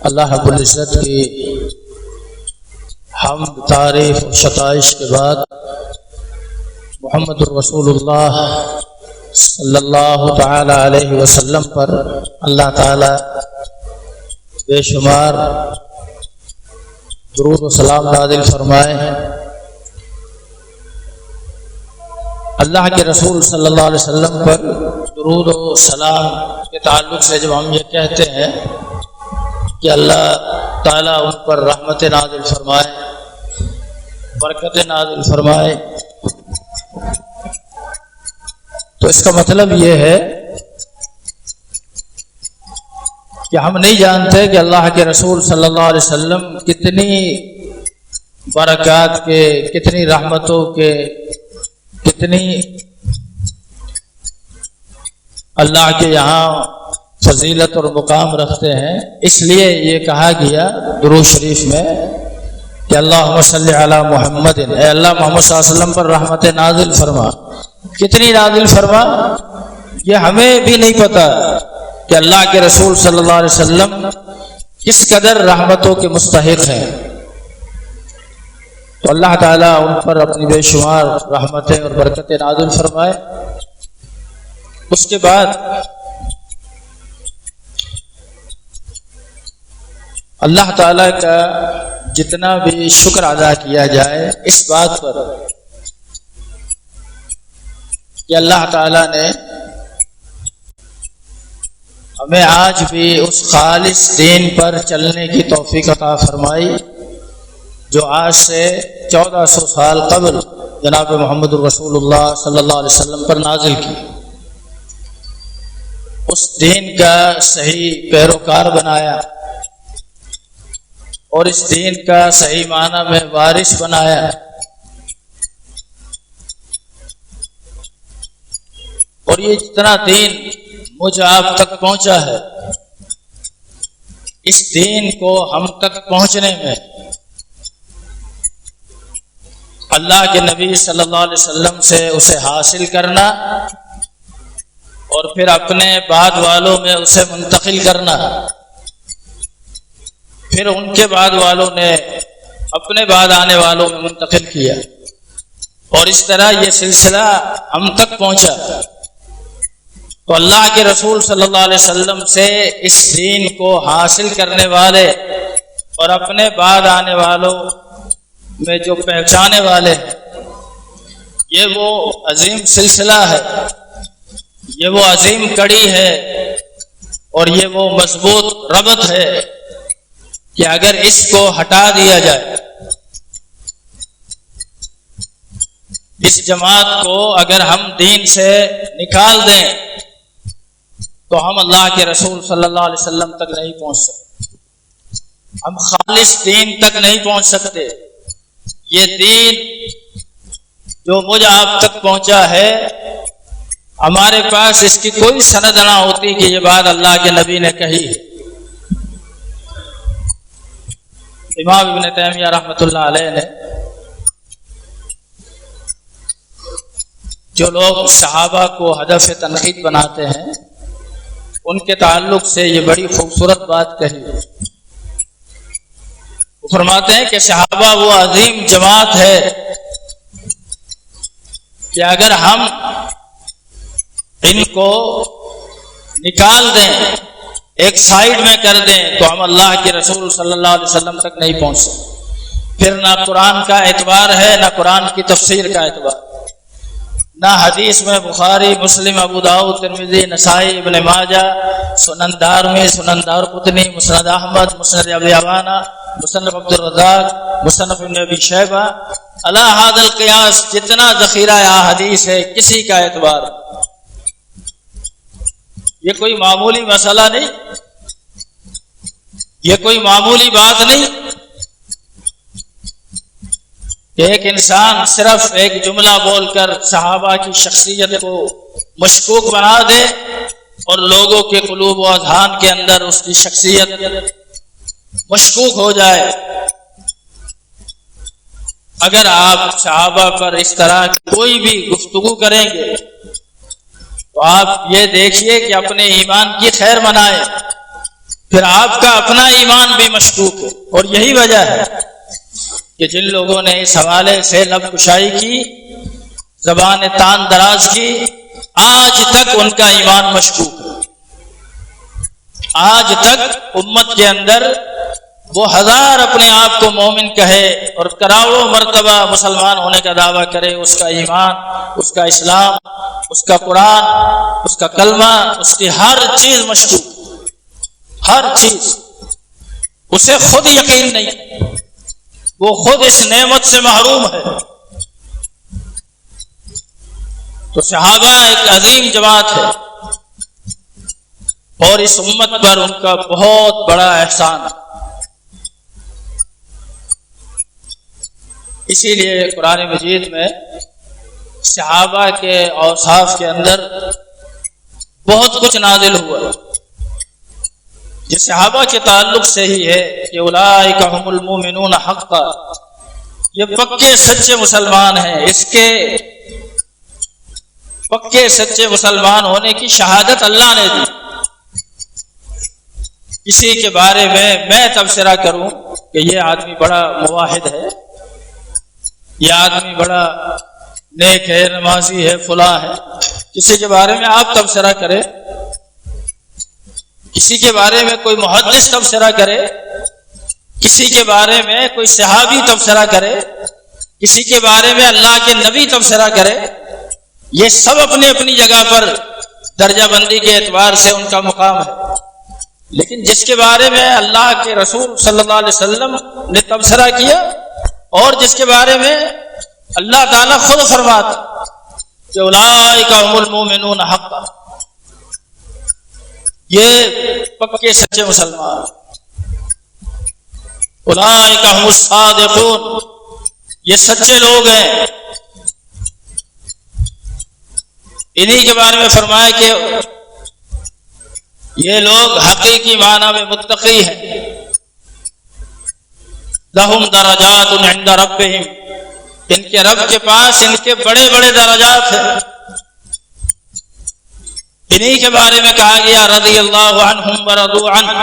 اللہ رب العزت کی حمد تعریف و ستائش کے بعد محمد الرسول اللہ صلی اللہ تعالی علیہ وسلم پر اللہ تعالی بے شمار درود و سلام نازل فرمائے۔ اللہ کے رسول صلی اللہ علیہ وسلم پر درود و سلام کے تعلق سے جب ہم یہ کہتے ہیں کہ اللہ تعالیٰ ان پر رحمت نازل فرمائے، برکت نازل فرمائے، تو اس کا مطلب یہ ہے کہ ہم نہیں جانتے کہ اللہ کے رسول صلی اللہ علیہ وسلم کتنی برکات کے، کتنی رحمتوں کے، کتنی اللہ کے یہاں فضیلت اور مقام رکھتے ہیں۔ اس لیے یہ کہا گیا درود شریف میں کہ اللہم صلی علی محمد، اے اللہ محمد صلی اللہ علیہ وسلم پر رحمت نازل فرما۔ کتنی نازل فرما یہ ہمیں بھی نہیں پتہ کہ اللہ کے رسول صلی اللہ علیہ وسلم کس قدر رحمتوں کے مستحق ہیں، تو اللہ تعالیٰ ان پر اپنی بے شمار رحمتیں اور برکتیں نازل فرمائے۔ اس کے بعد اللہ تعالیٰ کا جتنا بھی شکر ادا کیا جائے اس بات پر کہ اللہ تعالیٰ نے ہمیں آج بھی اس خالص دین پر چلنے کی توفیق عطا فرمائی جو آج سے 1400 سال قبل جناب محمد الرسول اللہ صلی اللہ علیہ وسلم پر نازل کی۔ اس دین کا صحیح پیروکار بنایا اور اس دین کا صحیح معنی میں وارث بنایا، اور یہ جتنا دین مجھ آپ تک پہنچا ہے، اس دین کو ہم تک پہنچنے میں اللہ کے نبی صلی اللہ علیہ وسلم سے اسے حاصل کرنا اور پھر اپنے بعد والوں میں اسے منتقل کرنا، پھر ان کے بعد والوں نے اپنے بعد آنے والوں میں منتقل کیا، اور اس طرح یہ سلسلہ ہم تک پہنچا۔ تو اللہ کے رسول صلی اللہ علیہ وسلم سے اس دین کو حاصل کرنے والے اور اپنے بعد آنے والوں میں جو پہچانے والے ہیں، یہ وہ عظیم سلسلہ ہے، یہ وہ عظیم کڑی ہے، اور یہ وہ مضبوط ربط ہے کہ اگر اس کو ہٹا دیا جائے، اس جماعت کو اگر ہم دین سے نکال دیں تو ہم اللہ کے رسول صلی اللہ علیہ وسلم تک نہیں پہنچ سکتے، ہم خالص دین تک نہیں پہنچ سکتے۔ یہ دین جو مجھ آپ تک پہنچا ہے، ہمارے پاس اس کی کوئی سند نہ ہوتی کہ یہ بات اللہ کے نبی نے کہی ہے۔ امام ابن تیمیہ رحمۃ اللہ علیہ نے جو لوگ صحابہ کو ہدف تنقید بناتے ہیں، ان کے تعلق سے یہ بڑی خوبصورت بات کہی۔ وہ فرماتے ہیں کہ صحابہ وہ عظیم جماعت ہے کہ اگر ہم ان کو نکال دیں، ایک سائیڈ میں کر دیں، تو ہم اللہ کے رسول صلی اللہ علیہ وسلم تک نہیں پہنچ سکتے۔ پھر نہ قرآن کا اعتبار ہے، نہ قرآن کی تفسیر کا اعتبار، نہ حدیث میں بخاری، مسلم، ابو داؤد، ترمذی، نسائی، ابن ماجہ، سنن دارمی، سنن دارقطنی، مسند احمد، مسند ابی عوانہ، مصنف عبد الرزاق، مصنف ابن ابی شیبہ، علی ھذا القیاس جتنا ذخیرہ احادیث ہے، کسی کا اعتبار۔ یہ کوئی معمولی مسئلہ نہیں، یہ کوئی معمولی بات نہیں کہ ایک انسان صرف ایک جملہ بول کر صحابہ کی شخصیت کو مشکوک بنا دے اور لوگوں کے قلوب و اذہان کے اندر اس کی شخصیت مشکوک ہو جائے۔ اگر آپ صحابہ پر اس طرح کوئی بھی گفتگو کریں گے تو آپ یہ دیکھیے کہ اپنے ایمان کی خیر منائیں، پھر آپ کا اپنا ایمان بھی مشکوک ہے. اور یہی وجہ ہے کہ جن لوگوں نے اس حوالے سے لب کشائی کی، زبان تان دراز کی، آج تک ان کا ایمان مشکوک ہے. آج تک امت کے اندر وہ ہزار اپنے آپ کو مومن کہے اور کروڑوں مرتبہ مسلمان ہونے کا دعویٰ کرے، اس کا ایمان، اس کا اسلام، اس کا قرآن، اس کا کلمہ، اس کی ہر چیز مشکوک، ہر چیز. اسے خود یقین نہیں، وہ خود اس نعمت سے محروم ہے. تو صحابہ ایک عظیم جماعت ہے اور اس امت پر ان کا بہت بڑا احسان ہے. اسی لیے قرآن مجید میں صحابہ کے اوصاف کے اندر بہت کچھ نازل ہوا. یہ صحابہ کے تعلق سے ہی ہے کہ اولئک هم المؤمنون حقا، یہ پکے سچے مسلمان ہیں. اس کے پکے سچے مسلمان ہونے کی شہادت اللہ نے دی. کسی کے بارے میں تبصرہ کروں کہ یہ آدمی بڑا موحد ہے، یہ آدمی بڑا نیک ہے، نمازی ہے، فلاں ہے، کسی کے بارے میں آپ تبصرہ کریں، کسی کے بارے میں کوئی محدث تبصرہ کرے، کسی کے بارے میں کوئی صحابی تبصرہ کرے، کسی کے بارے میں اللہ کے نبی تبصرہ کرے، یہ سب اپنی اپنی جگہ پر درجہ بندی کے اعتبار سے ان کا مقام ہے. لیکن جس کے بارے میں اللہ کے رسول صلی اللہ علیہ وسلم نے تبصرہ کیا اور جس کے بارے میں اللہ تعالیٰ خود فرماتا کہ اولئک هم المؤمنون حقا، یہ پکے سچے مسلمان، اولئک هم الصادقون، یہ سچے لوگ ہیں. انہی کے بارے میں فرمایا کہ یہ لوگ حقیقی معنی میں متقی ہیں. لہم درجات عند ربہم، ان کے رب کے پاس ان کے بڑے بڑے درجات ہیں. انہی کے بارے میں کہا گیا رضی اللہ عنہم ورضوا عنہ.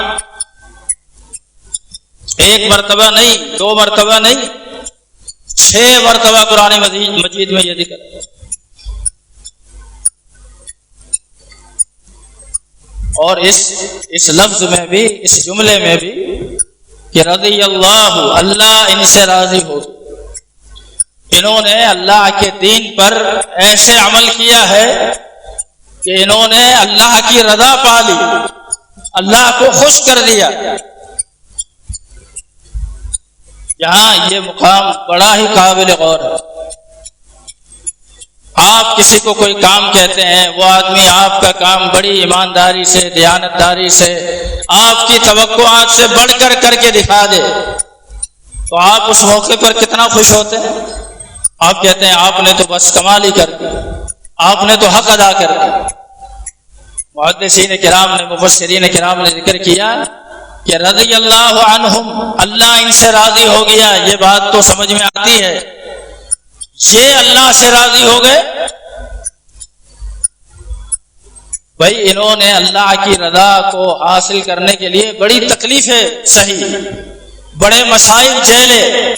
ایک مرتبہ نہیں، دو مرتبہ نہیں، 6 مرتبہ قرآن مجید میں یہ ذکر ہے. اور اس لفظ میں بھی، اس جملے میں بھی کہ رضی اللہ، اللہ ان سے راضی ہو. انہوں نے اللہ کے دین پر ایسے عمل کیا ہے کہ انہوں نے اللہ کی رضا پا لی، اللہ کو خوش کر دیا. یہاں یہ مقام بڑا ہی قابل غور ہے. آپ کسی کو کوئی کام کہتے ہیں، وہ آدمی آپ کا کام بڑی ایمانداری سے، دیانتداری سے، آپ کی توقعات سے بڑھ کر کے دکھا دے، تو آپ اس موقع پر کتنا خوش ہوتے ہیں. آپ کہتے ہیں آپ نے تو بس کمال ہی کر دی، آپ نے تو حق ادا کر دیا. محدثین کرام نے، مفسرین کرام نے ذکر کیا کہ رضی اللہ عنہم، اللہ ان سے راضی ہو گیا. یہ بات تو سمجھ میں آتی ہے، یہ اللہ سے راضی ہو گئے. بھائی انہوں نے اللہ کی رضا کو حاصل کرنے کے لیے بڑی تکلیفیں سہی، بڑے مصائب جھیلے.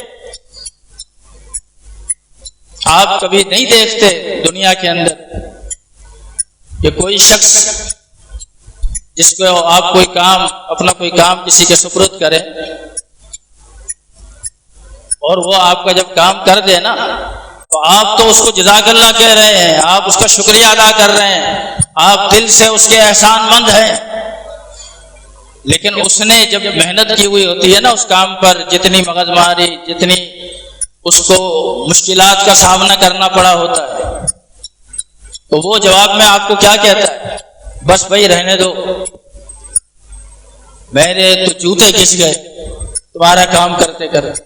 آپ کبھی نہیں دیکھتے دنیا کے اندر کہ کوئی شخص جس کو آپ کوئی کام، اپنا کوئی کام کسی کے سپرد کرے اور وہ آپ کا جب کام کر دے نا، تو آپ تو اس کو جزاک اللہ کہہ رہے ہیں، آپ اس کا شکریہ ادا کر رہے ہیں، آپ دل سے اس کے احسان مند ہیں. لیکن اس نے جب محنت کی ہوئی ہوتی ہے نا اس کام پر، جتنی مغز ماری، جتنی اس کو مشکلات کا سامنا کرنا پڑا ہوتا ہے، تو وہ جواب میں آپ کو کیا کہتا ہے؟ بس بھائی رہنے دو، میرے تو جوتے گھس گئے تمہارا کام کرتے کرتے.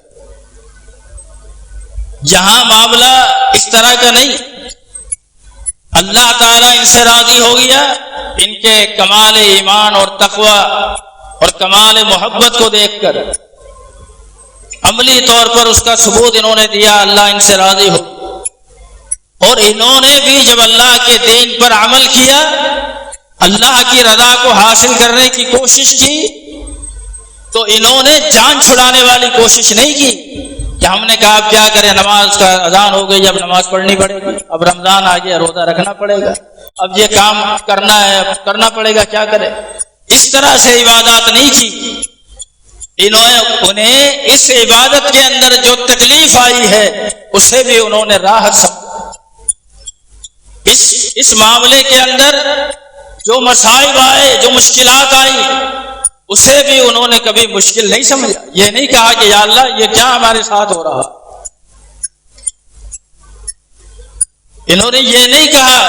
یہاں معاملہ اس طرح کا نہیں. اللہ تعالیٰ ان سے راضی ہو گیا، ان کے کمال ایمان اور تقوی اور کمال محبت کو دیکھ کر عملی طور پر اس کا ثبوت انہوں نے دیا. اللہ ان سے راضی ہو، اور انہوں نے بھی جب اللہ کے دین پر عمل کیا، اللہ کی رضا کو حاصل کرنے کی کوشش کی، تو انہوں نے جان چھڑانے والی کوشش نہیں کی کہ ہم نے کہا اب کیا کریں، نماز کا اذان ہو گئی، اب نماز پڑھنی پڑے گی، اب رمضان آ گیا روزہ رکھنا پڑے گا، اب یہ کام کرنا ہے، اب کرنا پڑے گا، کیا کرے۔ اس طرح سے عبادات نہیں کی، انہیں اس عبادت کے اندر جو تکلیف آئی ہے اسے بھی انہوں نے راحت سمجھا۔ اس معاملے کے اندر جو مصائب آئے، جو مشکلات آئی، اسے بھی انہوں نے کبھی مشکل نہیں سمجھا۔ یہ نہیں کہا کہ یا اللہ یہ کیا ہمارے ساتھ ہو رہا، انہوں نے یہ نہیں کہا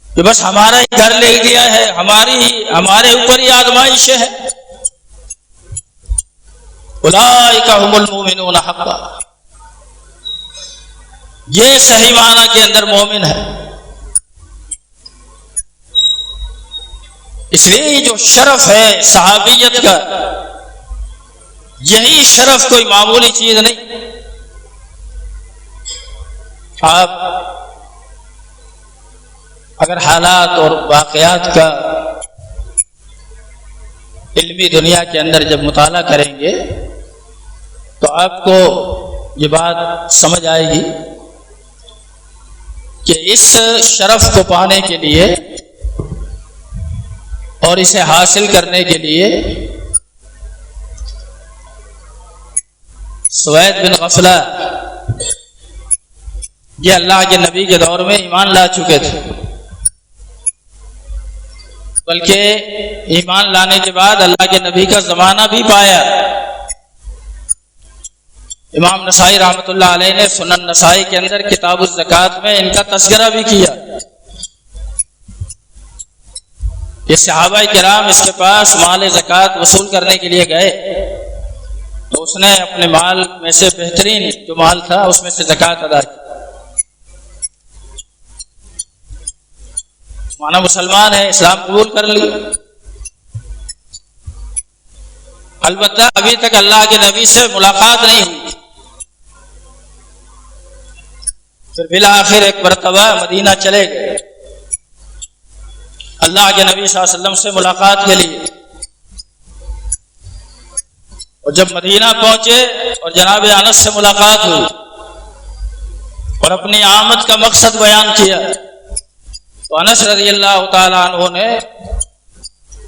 کہ بس ہمارا ہی گھر لے دیا ہے، ہمارے اوپر ہی آزمائش ہے۔ اولئک ھم المؤمنون حقا، یہ صحیح معنی کے اندر مومن ہے۔ اس لیے جو شرف ہے صحابیت کا، یہی شرف کوئی معمولی چیز نہیں۔ آپ اگر حالات اور واقعات کا علمی دنیا کے اندر جب مطالعہ کریں گے تو آپ کو یہ بات سمجھ آئے گی کہ اس شرف کو پانے کے لیے اور اسے حاصل کرنے کے لیے سوید بن غفلہ یہ اللہ کے نبی کے دور میں ایمان لا چکے تھے، بلکہ ایمان لانے کے بعد اللہ کے نبی کا زمانہ بھی پایا۔ امام نسائی رحمۃ اللہ علیہ نے سنن نسائی کے اندر کتاب الزکوٰۃ میں ان کا تذکرہ بھی کیا۔ یہ صحابہ کرام اس کے پاس مال زکوٰۃ وصول کرنے کے لیے گئے تو اس نے اپنے مال میں سے بہترین جو مال تھا اس میں سے زکوٰۃ ادا کی۔ مانا مسلمان ہے، اسلام قبول کر لی، البتہ ابھی تک اللہ کے نبی سے ملاقات نہیں ہوئی۔ پھر بالآخر ایک مرتبہ مدینہ چلے گئے اللہ کے نبی صلی اللہ علیہ وسلم سے ملاقات کے لیے، اور جب مدینہ پہنچے اور جناب انس سے ملاقات ہوئی اور اپنی آمد کا مقصد بیان کیا تو انس رضی اللہ تعالیٰ عنہ نے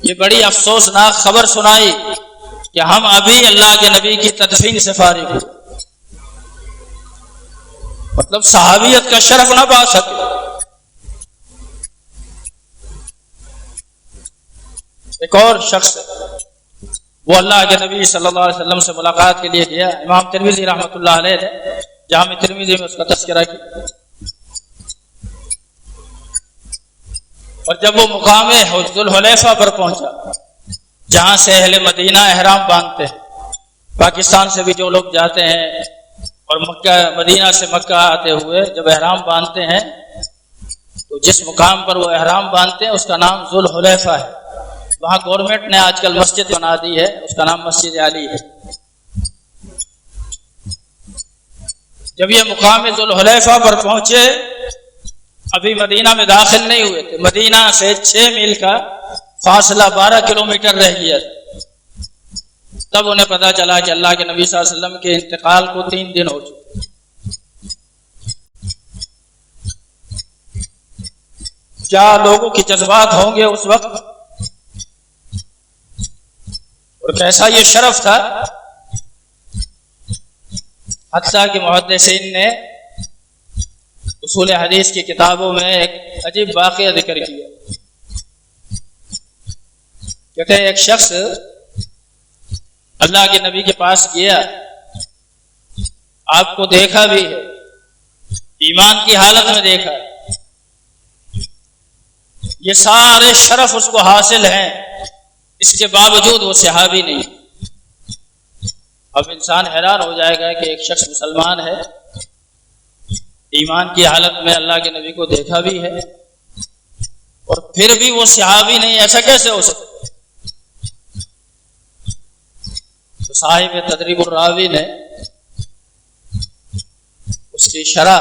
یہ بڑی افسوسناک خبر سنائی کہ ہم ابھی اللہ کے نبی کی تدفین سے فارغ ہوئے، مطلب صحابیت کا شرف نہ پا سکے۔ ایک اور شخص وہ اللہ کے نبی صلی اللہ علیہ وسلم سے ملاقات کے لیے گیا، امام ترمذی رحمۃ اللہ علیہ نے جامع ترمذی میں اس کا تذکرہ کیا، اور جب وہ مقام ذوالحلیفہ پر پہنچا جہاں سے اہل مدینہ احرام باندھتے ہیں، پاکستان سے بھی جو لوگ جاتے ہیں اور مدینہ سے مکہ آتے ہوئے جب احرام باندھتے ہیں تو جس مقام پر وہ احرام باندھتے ہیں اس کا نام ذوالحلیفہ ہے۔ وہاں گورنمنٹ نے آج کل مسجد بنا دی ہے، اس کا نام مسجد علی ہے۔ جب یہ مقام ذوالحلیفہ پر پہنچے، ابھی مدینہ میں داخل نہیں ہوئے تھے، مدینہ سے 6 میل کا فاصلہ 12 کلومیٹر رہ گیا، تب انہیں پتا چلا کہ اللہ کے نبی صلی اللہ علیہ وسلم کے انتقال کو 3 دن ہو چکے۔ کیا لوگوں کے جذبات ہوں گے اس وقت، اور کیسا یہ شرف تھا، حتیٰ کہ محدثین نے اصول حدیث کی کتابوں میں ایک عجیب واقعہ ذکر کیا۔ کہتے ہیں ایک شخص اللہ کے نبی کے پاس گیا، آپ کو دیکھا بھی ہے، ایمان کی حالت میں دیکھا، یہ سارے شرف اس کو حاصل ہیں، اس کے باوجود وہ صحابی نہیں۔ اب انسان حیران ہو جائے گا کہ ایک شخص مسلمان ہے، ایمان کی حالت میں اللہ کے نبی کو دیکھا بھی ہے، اور پھر بھی وہ صحابی نہیں، ایسا کیسے ہو سکتا؟ تو صاحب تدریب الراوی نے اس کی شرح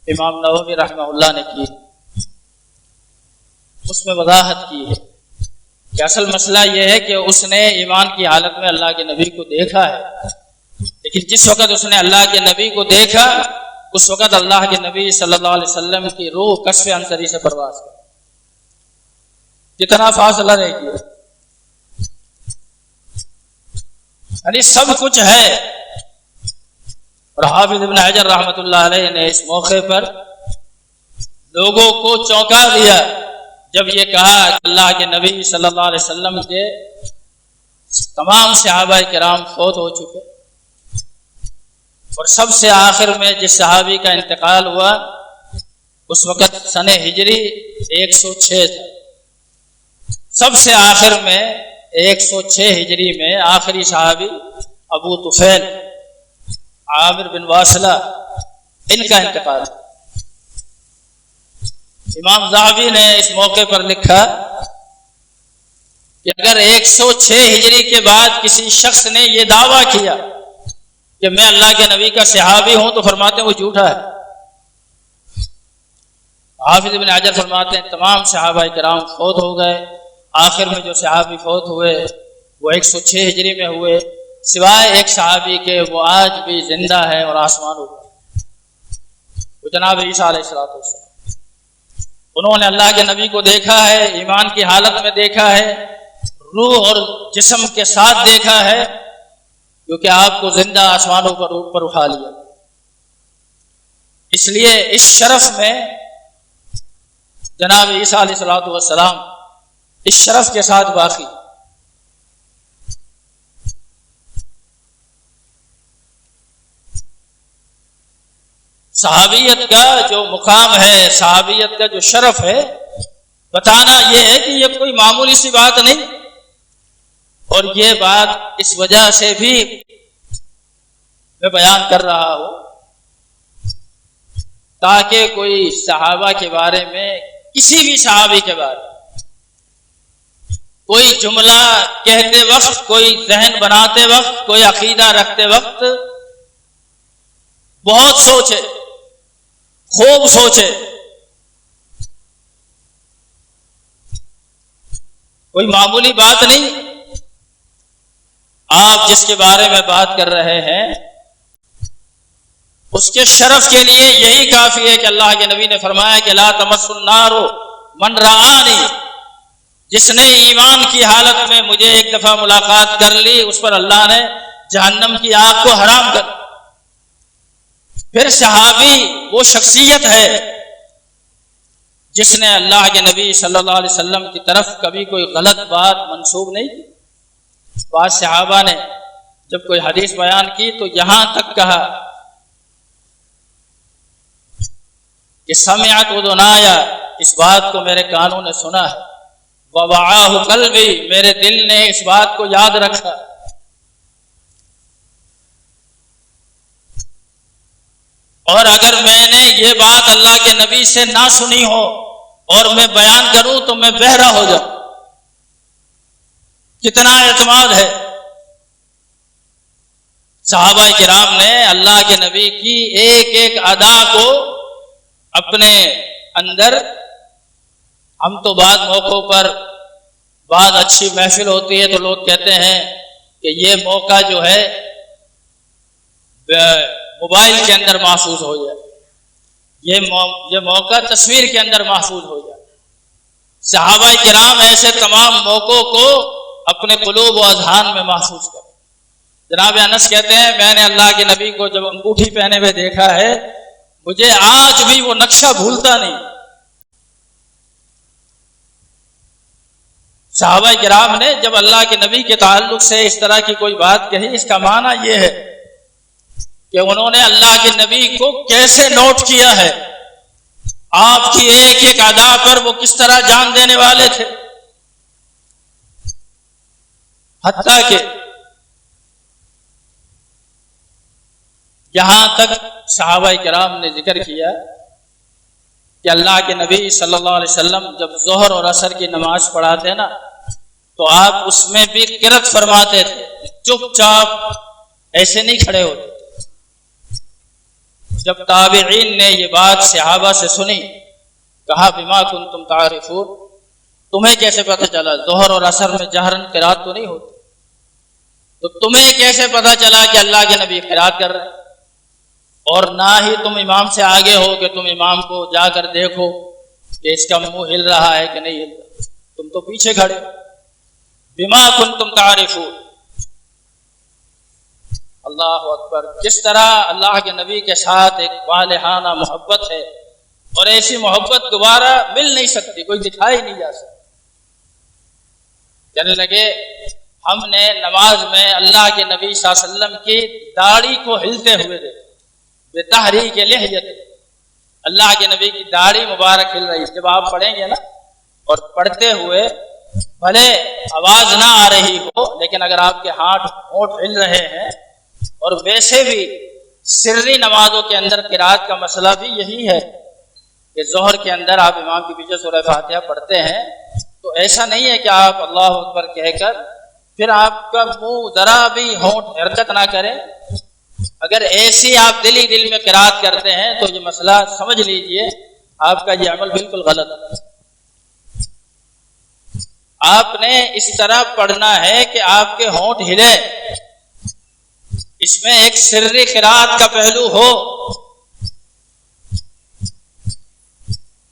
امام نووی رحمہ اللہ نے کی، اس میں وضاحت کی ہے کہ اصل مسئلہ یہ ہے کہ اس نے ایمان کی حالت میں اللہ کے نبی کو دیکھا ہے، لیکن جس وقت اس نے اللہ کے نبی کو دیکھا اس وقت اللہ کے نبی صلی اللہ علیہ وسلم کی روح کشف عنصری سے پرواز کی. کتنا فاصلہ رہ گیا، یعنی سب کچھ ہے. اور حافظ ابن حجر رحمۃ اللہ علیہ نے اس موقع پر لوگوں کو چونکا دیا جب یہ کہا کہ اللہ کے نبی صلی اللہ علیہ وسلم کے تمام صحابہ کرام فوت ہو چکے، اور سب سے آخر میں جس صحابی کا انتقال ہوا اس وقت سن ہجری 106 تھا. سب سے آخر میں 106 ہجری میں آخری صحابی ابو طفیل عامر بن واصلہ ان کا انتقال. امام ذہبی نے اس موقع پر لکھا کہ اگر 106 ہجری کے بعد کسی شخص نے یہ دعویٰ کیا کہ میں اللہ کے نبی کا صحابی ہوں تو فرماتے ہیں وہ جھوٹا ہے. حافظ ابن حجر فرماتے ہیں تمام صحابہ کرام فوت ہو گئے، آخر میں جو صحابی فوت ہوئے وہ 106 ہجری میں ہوئے، سوائے ایک صحابی کے وہ آج بھی زندہ ہے اور آسمان ہو گئے، وہ جناب عیسیٰ علیہ السلام. انہوں نے اللہ کے نبی کو دیکھا ہے، ایمان کی حالت میں دیکھا ہے، روح اور جسم کے ساتھ دیکھا ہے، کیونکہ آپ کو زندہ آسمانوں پر اوپر اٹھا لیا. اس لیے اس شرف میں جناب عیسیٰ علیہ السلام اس شرف کے ساتھ باقی. صحابیت کا جو مقام ہے، صحابیت کا جو شرف ہے، بتانا یہ ہے کہ یہ کوئی معمولی سی بات نہیں. اور یہ بات اس وجہ سے بھی میں بیان کر رہا ہوں تاکہ کوئی صحابہ کے بارے میں، کسی بھی صحابی کے بارے میں کوئی جملہ کہتے وقت، کوئی ذہن بناتے وقت، کوئی عقیدہ رکھتے وقت بہت سوچے، خوب سوچے. کوئی معمولی بات نہیں. آپ جس کے بارے میں بات کر رہے ہیں اس کے شرف کے لیے یہی کافی ہے کہ اللہ کے نبی نے فرمایا کہ لا تمس النار من رآنی، جس نے ایمان کی حالت میں مجھے ایک دفعہ ملاقات کر لی اس پر اللہ نے جہنم کی آگ کو حرام کر. پھر صحابی وہ شخصیت ہے جس نے اللہ کے نبی صلی اللہ علیہ وسلم کی طرف کبھی کوئی غلط بات منسوب نہیں کی. بعض صحابہ نے جب کوئی حدیث بیان کی تو یہاں تک کہا کہ سمعت اذنایا، اس بات کو میرے کانوں نے سنا ہے، ووعاہ قلبی، میرے دل نے اس بات کو یاد رکھا. اور اگر میں نے یہ بات اللہ کے نبی سے نہ سنی ہو اور میں بیان کروں تو میں بہرا ہو جاؤں. کتنا اعتماد ہے. صحابہ کرام نے اللہ کے نبی کی ایک ایک ادا کو اپنے اندر. ہم تو بعض موقعوں پر بعض اچھی محفل ہوتی ہے تو لوگ کہتے ہیں کہ یہ موقع جو ہے موبائل کے اندر محفوظ ہو جائے، یہ موقع تصویر کے اندر محفوظ ہو جائے. صحابہ کرام ایسے تمام موقعوں کو اپنے قلوب و اذہان میں محفوظ کریں. جناب انس کہتے ہیں میں نے اللہ کے نبی کو جب انگوٹھی پہنے ہوئے دیکھا ہے مجھے آج بھی وہ نقشہ بھولتا نہیں. صحابہ کرام نے جب اللہ کے نبی کے تعلق سے اس طرح کی کوئی بات کہی، اس کا معنی یہ ہے کہ انہوں نے اللہ کے نبی کو کیسے نوٹ کیا ہے، آپ کی ایک ایک ادا پر وہ کس طرح جان دینے والے تھے. حتیٰ کہ یہاں تک صحابہ کرام نے ذکر کیا کہ اللہ کے نبی صلی اللہ علیہ وسلم جب ظہر اور عصر کی نماز پڑھاتے نا تو آپ اس میں بھی قرات فرماتے تھے، چپ چاپ ایسے نہیں کھڑے ہوتے. جب تابعین نے یہ بات صحابہ سے سنی، کہا بما کنتم تعرفون، تمہیں کیسے پتہ چلا؟ ظہر اور عصر میں جہرن قرات تو نہیں ہوتی، تو تمہیں کیسے پتہ چلا کہ اللہ کے نبی قرات کر رہے ہیں؟ اور نہ ہی تم امام سے آگے ہو کہ تم امام کو جا کر دیکھو کہ اس کا منہ ہل رہا ہے کہ نہیں ہل رہا، تم تو پیچھے کھڑے ہو۔ بما کنتم تعرفون، اللہ اکبر، جس طرح اللہ کے نبی کے ساتھ ایک والہانہ محبت ہے، اور ایسی محبت دوبارہ مل نہیں سکتی، کوئی دکھائی نہیں جا سکتی۔ کہنے لگے ہم نے نماز میں اللہ کے نبی صلی اللہ علیہ وسلم کی داڑھی کو ہلتے ہوئے دیکھا، بتحریک لحیت، اللہ کے نبی کی داڑھی مبارک ہل رہی۔ جب آپ پڑھیں گے نا، اور پڑھتے ہوئے بھلے آواز نہ آ رہی ہو، لیکن اگر آپ کے ہونٹ ہل رہے ہیں، اور ویسے بھی سری نمازوں کے اندر قرات کا مسئلہ بھی یہی ہے کہ ظہر کے اندر آپ امام کے پیچھے سورہ فاتحہ پڑھتے ہیں، تو ایسا نہیں ہے کہ آپ اللہ اکبر کہہ کر پھر آپ کا منہ ذرا بھی ہونٹ حرکت نہ کرے۔ اگر ایسی آپ دل میں قرات کرتے ہیں تو یہ مسئلہ سمجھ لیجئے آپ کا یہ عمل بالکل غلط ہے۔ آپ نے اس طرح پڑھنا ہے کہ آپ کے ہونٹ ہلے، اس میں ایک سری قرات کا پہلو ہو۔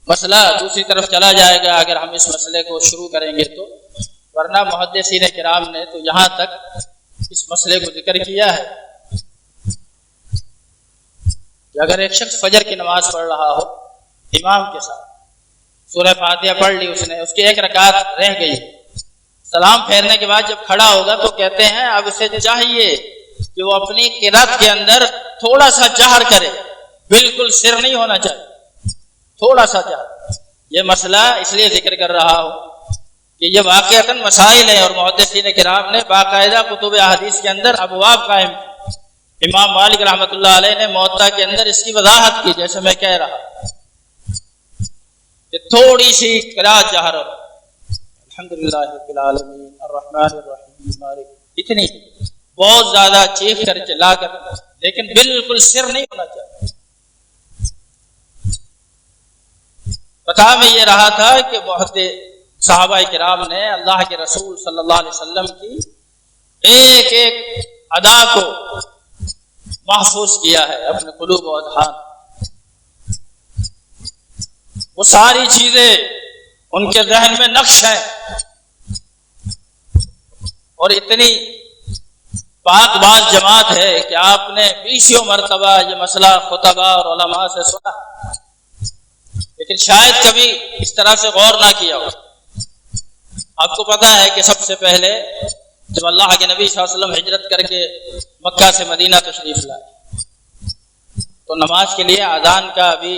مسئلہ دوسری طرف چلا جائے گا اگر ہم اس مسئلے کو شروع کریں گے تو، ورنہ محدثین کرام نے تو یہاں تک اس مسئلے کو ذکر کیا ہے کہ اگر ایک شخص فجر کی نماز پڑھ رہا ہو امام کے ساتھ، سورہ فاتحہ پڑھ لی اس نے، اس کی ایک رکعت رہ گئی، سلام پھیرنے کے بعد جب کھڑا ہوگا تو کہتے ہیں اب اسے چاہیے کہ وہ اپنی قرات کے اندر تھوڑا سا جہر کرے، بالکل سر نہیں ہونا چاہیے، تھوڑا سا جہر۔ یہ مسئلہ اس لیے ذکر کر رہا ہوں کہ یہ واقعتاً مسائل ہیں، اور محدثین کرام نے باقاعدہ کتب احادیث کے اندر ابواب قائم کی۔ امام مالک رحمۃ اللہ علیہ نے موطا کے اندر اس کی وضاحت کی، جیسے میں کہہ رہا کہ تھوڑی سی قرات جہر ہو، الحمدللہ رب العالمین الرحمن الرحیم مالک، اتنی بہت زیادہ چیخ کر چلا کر، لیکن بالکل سر نہیں ہونا چاہیے۔ بتا میں یہ رہا تھا کہ بہت صحابہ کرام نے اللہ کے رسول صلی اللہ علیہ وسلم کی ایک ایک ادا کو محسوس کیا ہے اپنے قلوب و اذہان۔ وہ ساری چیزیں ان کے ذہن میں نقش ہیں، اور اتنی پاک باز جماعت ہے کہ آپ نے 20 مرتبہ یہ مسئلہ خطبہ اور علماء سے سنا، لیکن شاید کبھی اس طرح سے غور نہ کیا ہو۔ آپ کو پتا ہے کہ سب سے پہلے جب اللہ کے نبی صلی اللہ علیہ وسلم ہجرت کر کے مکہ سے مدینہ تشریف لائے تو نماز کے لیے اذان کا ابھی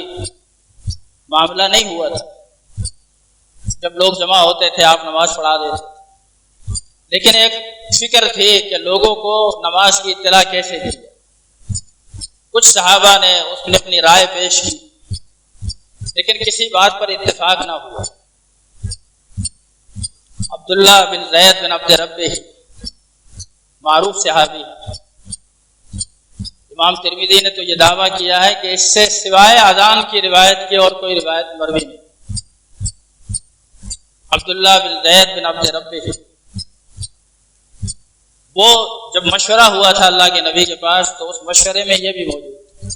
معاملہ نہیں ہوا تھا۔ جب لوگ جمع ہوتے تھے آپ نماز پڑھا دیتے، لیکن ایک فکر تھی کہ لوگوں کو نماز کی اطلاع کیسے دی جائے۔ کچھ صحابہ نے اس میں اپنی رائے پیش کی، لیکن کسی بات پر اتفاق نہ ہوا۔ عبداللہ بن زید بن عبد ربہ معروف صحابی، امام ترمذی نے تو یہ دعویٰ کیا ہے کہ اس سے سوائے اذان کی روایت کے اور کوئی روایت مروی نہیں۔ عبداللہ بن زید بن عبد ربہ، وہ جب مشورہ ہوا تھا اللہ کے نبی کے پاس تو اس مشورے میں یہ بھی موجود تھا،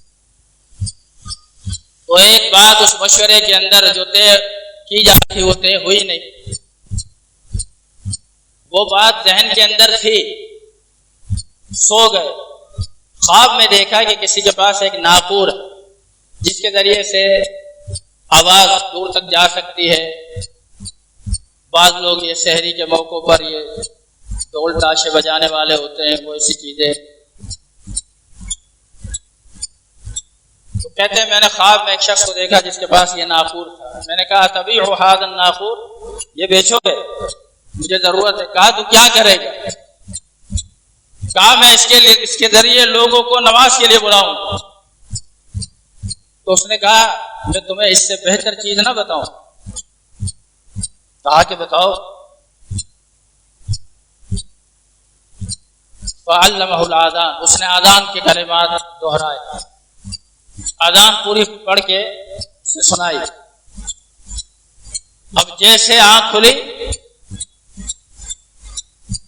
تو ایک بات اس مشورے کے اندر جو طے کی جاتی تھی وہ طے ہوئی نہیں۔ وہ بات ذہن کے اندر تھی، سو گئے، خواب میں دیکھا کہ کسی کے پاس ایک ناقور جس کے ذریعے سے آواز دور تک جا سکتی ہے۔ بعض لوگ یہ سحری کے موقعوں پر یہ ڈھول تاشے بجانے والے ہوتے ہیں، وہ ایسی چیزیں، تو کہتے ہیں میں نے خواب میں ایک شخص کو دیکھا جس کے پاس یہ ناقور تھا۔ میں نے کہا تبیعوا ھذا الناقور، یہ بیچو گے؟ مجھے ضرورت ہے۔ کہا تو کیا کرے گا؟ کہا میں اس کے ذریعے لوگوں کو نماز کے لیے بلاؤں۔ تو اس نے کہا میں تمہیں اس سے بہتر چیز نہ بتاؤں؟ کہا کہ بتاؤ۔ فعلمہ الاذان، اس نے اذان کے کلمات دہرائے، اذان پوری پڑھ کے اسے سنائی۔ اب جیسے آنکھ کھلی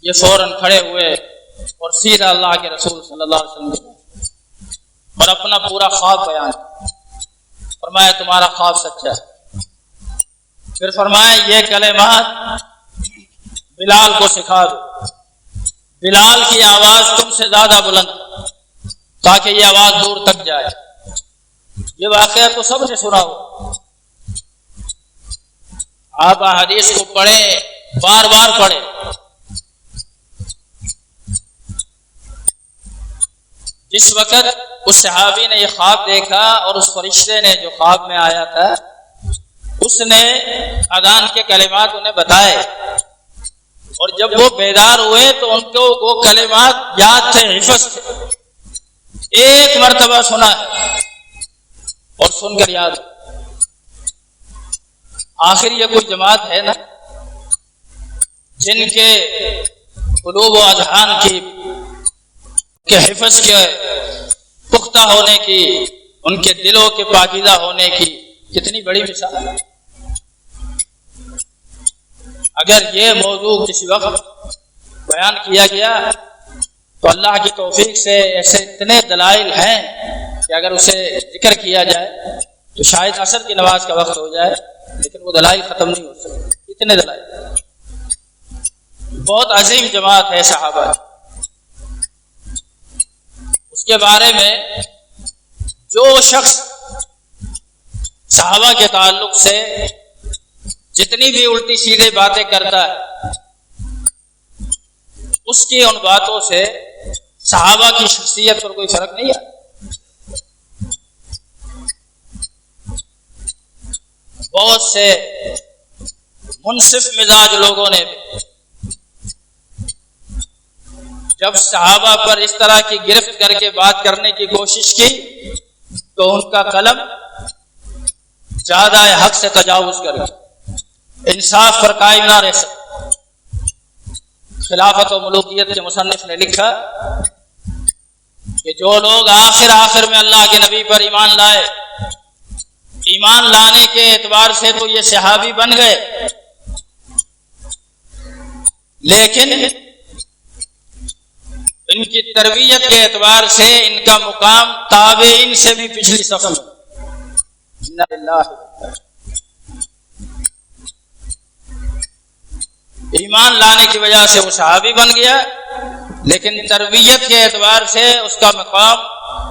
یہ فوراً کھڑے ہوئے اور سیدھا اللہ کے رسول صلی اللہ علیہ وسلم اور اپنا پورا خواب بیان فرمایا تمہارا خواب سچا ہے. پھر فرمایا یہ کلمات بلال کو سکھا دو، بلال کی آواز تم سے زیادہ بلند تاکہ یہ آواز دور تک جائے. یہ واقعہ تو سب نے سنا ہو، آپ حدیث کو پڑھیں، بار بار پڑھیں. جس وقت اس صحابی نے یہ خواب دیکھا اور اس فرشتے نے جو خواب میں آیا تھا اس نے اذان کے کلمات انہیں بتائے، اور جب وہ بیدار ہوئے تو ان کو وہ کلمات یاد تھے، حفظ تھے. ایک مرتبہ سنا اور سن کر یاد. آخر یہ کوئی جماعت ہے نا جن کے قلوب و اذہان کی کے حفظ کے پختہ ہونے کی، ان کے دلوں کے پاکیزہ ہونے کی کتنی بڑی مثال ہے. اگر یہ موضوع کسی وقت بیان کیا گیا تو اللہ کی توفیق سے ایسے اتنے دلائل ہیں کہ اگر اسے ذکر کیا جائے تو شاید عصر کی نماز کا وقت ہو جائے، لیکن وہ دلائل ختم نہیں ہو سکتے. اتنے دلائل. بہت عظیم جماعت ہے صحابہ. اس کے بارے میں جو شخص صحابہ کے تعلق سے جتنی بھی الٹی سیدھے باتیں کرتا ہے اس کی ان باتوں سے صحابہ کی شخصیت پر کوئی فرق نہیں ہے. بہت سے منصف مزاج لوگوں نے جب صحابہ پر اس طرح کی گرفت کر کے بات کرنے کی کوشش کی تو ان کا قلم زیادہ حق سے تجاوز کر گیا، انصاف پر قائم نہ رہ سکے. خلافت و ملوکیت کے مصنف نے لکھا کہ جو لوگ آخر میں اللہ کے نبی پر ایمان لائے، ایمان لانے کے اعتبار سے تو یہ صحابی بن گئے، لیکن ان کی تربیت کے اعتبار سے ان کا مقام تابعین سے بھی پچھلی صف میں. ایمان لانے کی وجہ سے وہ صحابی بن گیا، لیکن تربیت کے اعتبار سے اس کا مقام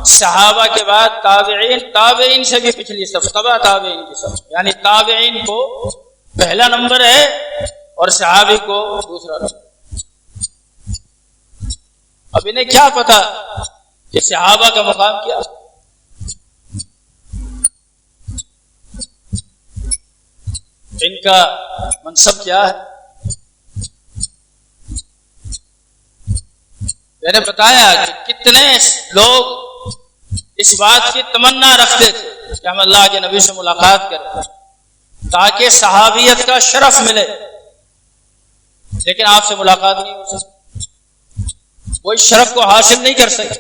صحابہ کے بعد تابعین سے بھی پچھلی صف، تبع تابعین کی صف. یعنی تابعین کو پہلا نمبر ہے اور صحابی کو دوسرا نمبر. اب انہیں کیا پتا کہ صحابہ کا مقام کیا؟ ان کا منصب کیا ہے؟ میں نے بتایا کہ کتنے لوگ اس بات کی تمنا رکھتے تھے کہ ہم اللہ کے نبی سے ملاقات کریں تاکہ صحابیت کا شرف ملے، لیکن آپ سے ملاقات نہیں ہو سکتی، وہ اس شرف کو حاصل نہیں کر سکے.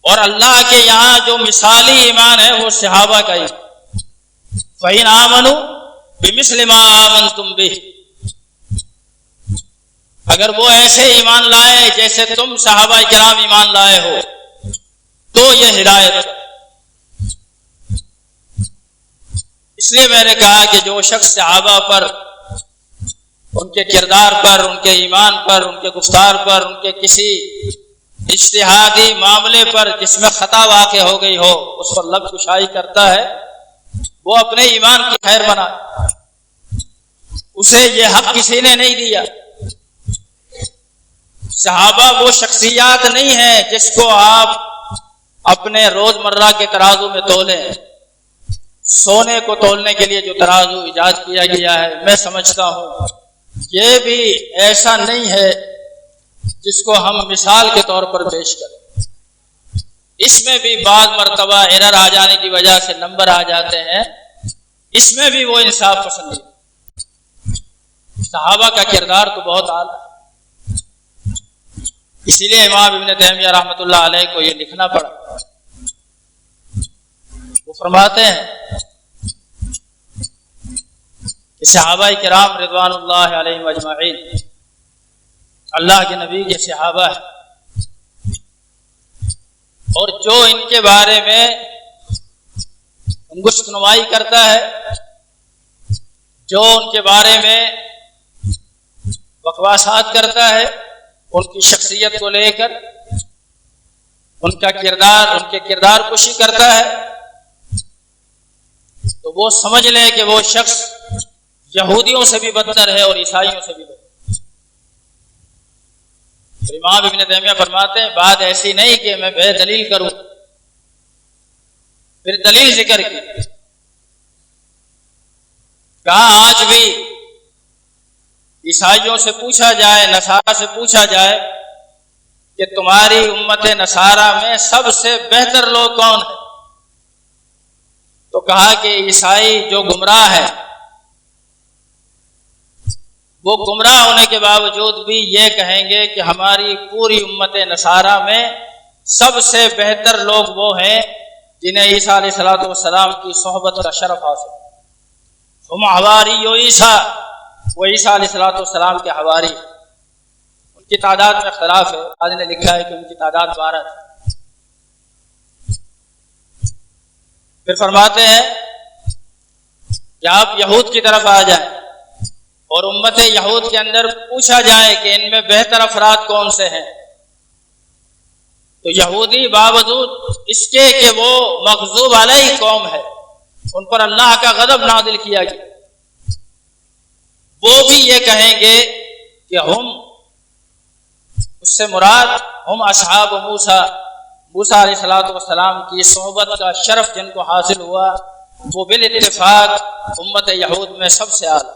اور اللہ کے یہاں جو مثالی ایمان ہے وہ صحابہ کا ہی. فَإِنْ آمَنُوا بِمِثْلِ مَا آمَنْتُمْ بِهِ، اگر وہ ایسے ایمان لائے جیسے تم صحابہ کرام ایمان لائے ہو تو یہ ہدایت. اس لیے میں نے کہا کہ جو شخص صحابہ پر، ان کے کردار پر، ان کے ایمان پر، ان کے گفتار پر، ان کے کسی اجتہادی معاملے پر جس میں خطا واقع ہو گئی ہو اس پر لب کشائی کرتا ہے، وہ اپنے ایمان کی خیر بنا. اسے یہ حق کسی نے نہیں دیا. صحابہ وہ شخصیات نہیں ہیں جس کو آپ اپنے روز مرہ کے ترازو میں تولیں. سونے کو تولنے کے لیے جو ترازو ایجاد کیا گیا ہے، میں سمجھتا ہوں یہ بھی ایسا نہیں ہے جس کو ہم مثال کے طور پر پیش کریں. اس میں بھی بعض مرتبہ ایرر آ جانے کی وجہ سے نمبر آ جاتے ہیں، اس میں بھی وہ انصاف پسند ہے. صحابہ کا کردار تو بہت اعلیٰ، اسی لیے امام ابن تیمیہ رحمۃ اللہ علیہ کو یہ لکھنا پڑا. وہ فرماتے ہیں کہ صحابہ کرام رضوان اللہ علیہم اجمعین اللہ کے نبی کے صحابہ ہیں، اور جو ان کے بارے میں انگشت نمائی کرتا ہے، جو ان کے بارے میں بکواسات کرتا ہے، ان کی شخصیت کو لے کر ان کے کردار کشی کرتا ہے، تو وہ سمجھ لے کہ وہ شخص یہودیوں سے بھی بدتر ہے اور عیسائیوں سے بھی بدتر۔ امام ابن تیمیہ فرماتے ہیں بات ایسی نہیں کہ میں بے دلیل کروں، پھر دلیل ذکر کی، کہا آج بھی عیسائیوں سے پوچھا جائے، نصارہ سے پوچھا جائے کہ تمہاری امت نصارہ میں سب سے بہتر لوگ کون ہیں، تو کہا کہ عیسائی جو گمراہ ہے، وہ گمراہ ہونے کے باوجود بھی یہ کہیں گے کہ ہماری پوری امت نصارہ میں سب سے بہتر لوگ وہ ہیں جنہیں عیسیٰ علیہ السلام کی صحبت کا شرف حاصل، ہم حواری عیسیٰ، وہ عیسیٰ علیہ السلام کے حواری، ان کی تعداد میں اختلاف ہے، بعض نے لکھا ہے کہ ان کی تعداد 12 ہے۔ پھر فرماتے ہیں کہ آپ یہود کی طرف آ جائیں اور امت یہود کے اندر پوچھا جائے کہ ان میں بہتر افراد کون سے ہیں، تو یہودی باوجود اس کے کہ وہ مغضوب علیہ قوم ہے، ان پر اللہ کا غضب نازل کیا گیا، وہ بھی یہ کہیں گے کہ ہم، اس سے مراد ہم اصحاب موسیٰ علیہ السلام کی صحبت کا شرف جن کو حاصل ہوا، وہ بالاتفاق امت یہود میں سب سے اعلیٰ۔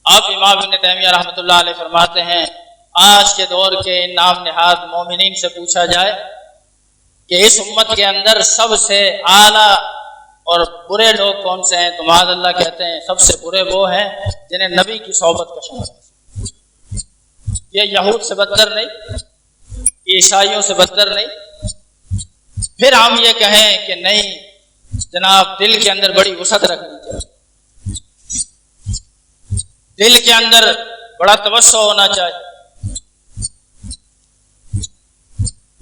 آپ امام ابن تیمیہ رحمۃ اللہ علیہ فرماتے ہیں آج کے دور کے نام نہاد مومنین سے پوچھا جائے کہ اس امت کے اندر سب سے اعلیٰ اور برے لوگ کون سے ہیں، تو معاذ اللہ کہتے ہیں سب سے برے وہ ہیں جنہیں نبی کی صحبت کا شرف، یہ یہود سے بدتر نہیں، عیسائیوں سے بدتر نہیں۔ پھر ہم یہ کہیں کہ نہیں جناب دل کے اندر بڑی وسعت رکھنی چاہیے، دل کے اندر بڑا توسع ہونا چاہیے،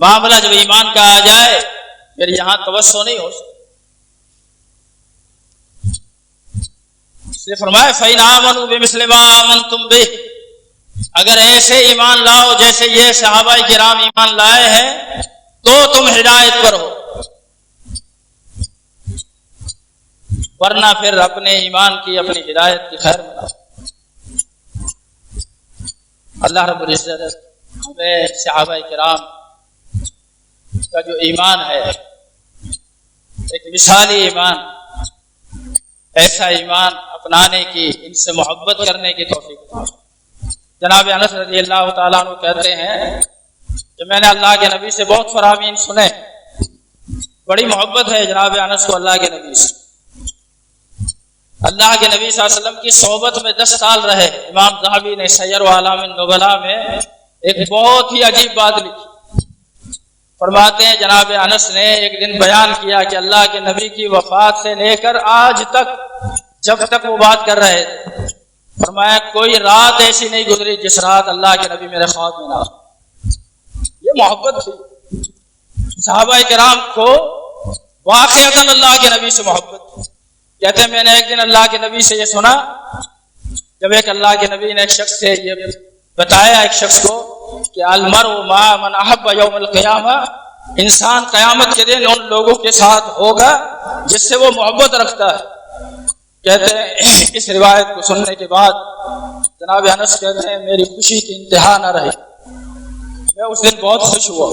معاملہ جب ایمان کا آ جائے پھر یہاں توسع نہیں ہو سکتا۔ اس لیے فرمایا فَإِنْ آمَنُوا بِمِثْلِ مَا آمَنْتُمْ بِهِ، اگر ایسے ایمان لاؤ جیسے یہ صحابہ کرام ایمان لائے ہیں تو تم ہدایت پر ہو، ورنہ پھر اپنے ایمان کی، اپنی ہدایت کی خیر مناؤ۔ اللہ رب العزت ہمیں صحابہ کرام کا جو ایمان ہے ایک مثالی ایمان، ایسا ایمان اپنانے کی، ان سے محبت کرنے کی توفیق دے۔ جناب انس رضی اللہ تعالیٰ عنہ کہتے ہیں کہ میں نے اللہ کے نبی سے بہت فرامین سنے، بڑی محبت ہے جناب انس کو اللہ کے نبی سے، اللہ کے نبی صلی اللہ علیہ وسلم کی صحبت میں 10 سال رہے۔ امام ذہبی نے سیر اعلام النبلاء میں ایک بہت ہی عجیب بات لکھی، فرماتے ہیں جناب انس نے ایک دن بیان کیا کہ اللہ کے نبی کی وفات سے لے کر آج تک جب تک وہ بات کر رہے تھے، فرمایا کوئی رات ایسی نہیں گزری جس رات اللہ کے نبی میرے خواب میں نہ آئے۔ یہ محبت تھی صحابہ کرام کو، واقعتاً اللہ کے نبی سے محبت تھی۔ کہتے ہیں میں نے ایک دن اللہ کے نبی سے یہ سنا، جب ایک اللہ کے نبی نے ایک شخص سے یہ بتایا، ایک شخص کو کہ المرء مع من احب یوم القیامہ، انسان قیامت کے دن ان لوگوں کے ساتھ ہوگا جس سے وہ محبت رکھتا ہے۔ کہتے ہیں اس روایت کو سننے کے بعد جناب انس کہتے ہیں میری خوشی کی انتہا نہ رہی، میں اس دن بہت خوش ہوا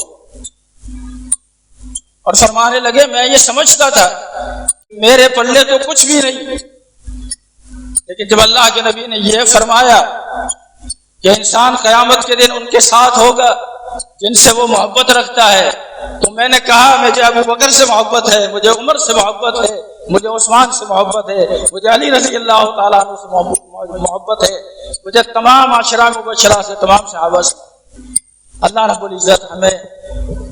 اور فرمانے لگے میں یہ سمجھتا تھا میرے پلے تو کچھ بھی نہیں، لیکن جب اللہ کے نبی نے یہ فرمایا کہ انسان قیامت کے دن ان کے ساتھ ہوگا جن سے وہ محبت رکھتا ہے، تو میں نے کہا مجھے ابو بکر سے محبت ہے، مجھے عمر سے محبت ہے، مجھے عثمان سے محبت ہے، مجھے علی رضی اللہ تعالیٰ عنہ سے محبت ہے، مجھے تمام عشرہ مبشرہ سے، تمام صحابہ سے۔ اللہ رب العزت ہمیں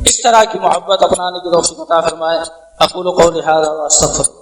اس طرح کی محبت اپنانے کی توفیق عطا فرمائے۔ اقول قولی ھذا واستغفر اللہ۔